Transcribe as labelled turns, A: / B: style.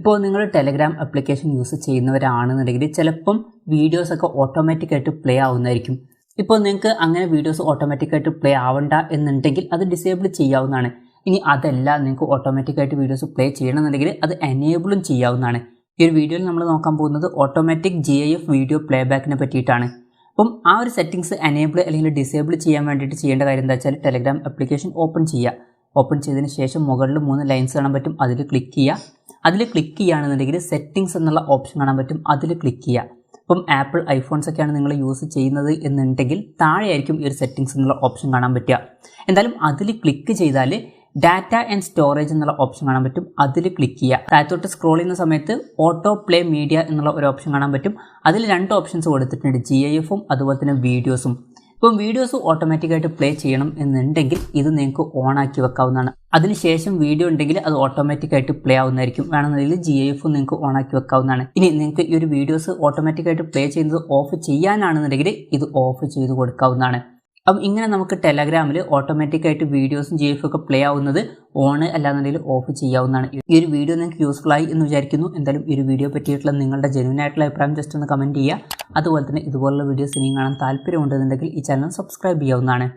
A: ഇപ്പോൾ നിങ്ങൾ Telegram application use ചെയ്യുന്നവരാണെന്നുണ്ടെങ്കിൽ ചിലപ്പം വീഡിയോസൊക്കെ ഓട്ടോമാറ്റിക്കായിട്ട് പ്ലേ ആവുന്നതായിരിക്കും. ഇപ്പോൾ നിങ്ങൾക്ക് അങ്ങനെ വീഡിയോസ് ഓട്ടോമാറ്റിക്കായിട്ട് പ്ലേ ആവണ്ട എന്നുണ്ടെങ്കിൽ അത് ഡിസേബിൾ ചെയ്യാവുന്നതാണ്. ഇനി അതല്ല, നിങ്ങൾക്ക് ഓട്ടോമാറ്റിക്കായിട്ട് വീഡിയോസ് പ്ലേ ചെയ്യണമെന്നുണ്ടെങ്കിൽ അത് എനേബിളും ചെയ്യാവുന്നതാണ്. ഈ ഒരു വീഡിയോയിൽ നമ്മൾ നോക്കാൻ പോകുന്നത് ഓട്ടോമാറ്റിക് GIF വീഡിയോ പ്ലേ ബാക്കിനെ പറ്റിയിട്ടാണ്. അപ്പം ആ ഒരു സെറ്റിങ്സ് എനേബിൾ അല്ലെങ്കിൽ ഡിസേബിൾ ചെയ്യാൻ വേണ്ടിയിട്ട് ചെയ്യേണ്ട കാര്യം എന്താ വെച്ചാൽ ടെലഗ്രാം ആപ്ലിക്കേഷൻ ഓപ്പൺ ചെയ്യുക. ഓപ്പൺ ചെയ്തതിന് ശേഷം മുകളിൽ 3 ലൈൻസ് കാണാൻ പറ്റും, അതിൽ ക്ലിക്ക് ചെയ്യുക. അതിൽ ക്ലിക്ക് ചെയ്യുകയാണെന്നുണ്ടെങ്കിൽ സെറ്റിങ്സ് എന്നുള്ള ഓപ്ഷൻ കാണാൻ പറ്റും, അതിൽ ക്ലിക്ക് ചെയ്യുക. അപ്പം ആപ്പിൾ ഐഫോൺസ് ഒക്കെയാണ് നിങ്ങൾ യൂസ് ചെയ്യുന്നത് എന്നുണ്ടെങ്കിൽ താഴെയായിരിക്കും ഈ ഒരു സെറ്റിങ്സ് എന്നുള്ള ഓപ്ഷൻ കാണാൻ പറ്റുക. എന്തായാലും അതിൽ ക്ലിക്ക് ചെയ്താൽ ഡാറ്റ ആൻഡ് സ്റ്റോറേജ് എന്നുള്ള ഓപ്ഷൻ കാണാൻ പറ്റും, അതിൽ ക്ലിക്ക് ചെയ്യുക. താഴത്തോട്ട് സ്ക്രോൾ ചെയ്യുന്ന സമയത്ത് ഓട്ടോ പ്ലേ മീഡിയ എന്നുള്ള ഒരു ഓപ്ഷൻ കാണാൻ പറ്റും. അതിൽ 2 ഓപ്ഷൻസ് കൊടുത്തിട്ടുണ്ട്, GIFഉം അതുപോലെ തന്നെ വീഡിയോസും. ഇപ്പം വീഡിയോസ് ഓട്ടോമാറ്റിക്കായിട്ട് പ്ലേ ചെയ്യണം എന്നുണ്ടെങ്കിൽ ഇത് നിങ്ങൾക്ക് ഓൺ ആക്കി വെക്കാവുന്നതാണ്. അതിനുശേഷം വീഡിയോ ഉണ്ടെങ്കിൽ അത് ഓട്ടോമാറ്റിക്കായിട്ട് പ്ലേ ആവുന്നതായിരിക്കും. വേണമെന്നുണ്ടെങ്കിൽ GIFഉം നിങ്ങൾക്ക് ഓൺ ആക്കി വെക്കാവുന്നതാണ്. ഇനി നിങ്ങൾക്ക് ഈ ഒരു വീഡിയോസ് ഓട്ടോമാറ്റിക്കായിട്ട് പ്ലേ ചെയ്യുന്നത് ഓഫ് ചെയ്യാനാണെന്നുണ്ടെങ്കിൽ ഇത് ഓഫ് ചെയ്ത് കൊടുക്കാവുന്നതാണ്. അപ്പം ഇങ്ങനെ നമുക്ക് ടെലഗ്രാമിൽ ഓട്ടോമാറ്റിക്കായിട്ട് വീഡിയോസും GIF ഒക്കെ പ്ലേ ആവുന്നത് ഓൺ അല്ലാന്നുണ്ടെങ്കിൽ ഓഫ് ചെയ്യാവുന്നതാണ്. ഈ ഒരു വീഡിയോ നിങ്ങൾക്ക് യൂസ്ഫുൾ ആയി എന്ന് വിചാരിക്കുന്നു. എന്തായാലും ഈ ഒരു വീഡിയോ പറ്റിയിട്ടുള്ള നിങ്ങളുടെ ജെന്യുവൻ ആയിട്ടുള്ള അഭിപ്രായം ജസ്റ്റ് ഒന്ന് കമൻറ്റ് ചെയ്യുക. അതുപോലെ തന്നെ ഇതുപോലുള്ള വീഡിയോസ് ഇനിയും കാണാൻ താല്പര്യമുണ്ടെന്നുണ്ടെങ്കിൽ ഈ ചാനൽ സബ്സ്ക്രൈബ് ചെയ്യാവുന്നതാണ്.